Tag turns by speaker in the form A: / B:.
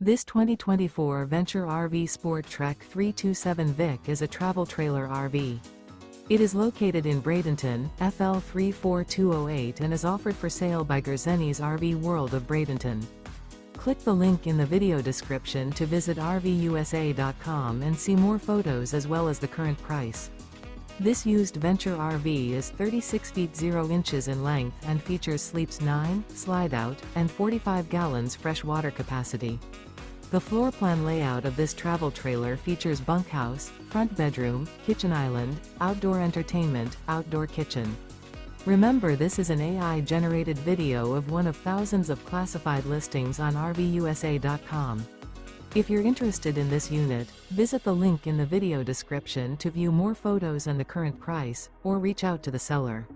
A: This 2024 Venture RV SportTrek 327 Vic is a travel trailer RV. It is located in Bradenton, FL 34208 and is offered for sale by Gerzeny's RV World of Bradenton. Click the link in the video description to visit RVUSA.com and see more photos as well as the current price. This used Venture RV is 36 feet 0 inches in length and features sleeps 9, Slideout, and 45 gallons fresh water capacity. The floor plan layout of this travel trailer features bunkhouse, front bedroom, kitchen island, outdoor entertainment, outdoor kitchen. Remember, this is an AI-generated video of one of thousands of classified listings on RVUSA.com. If you're interested in this unit, visit the link in the video description to view more photos and the current price, or reach out to the seller.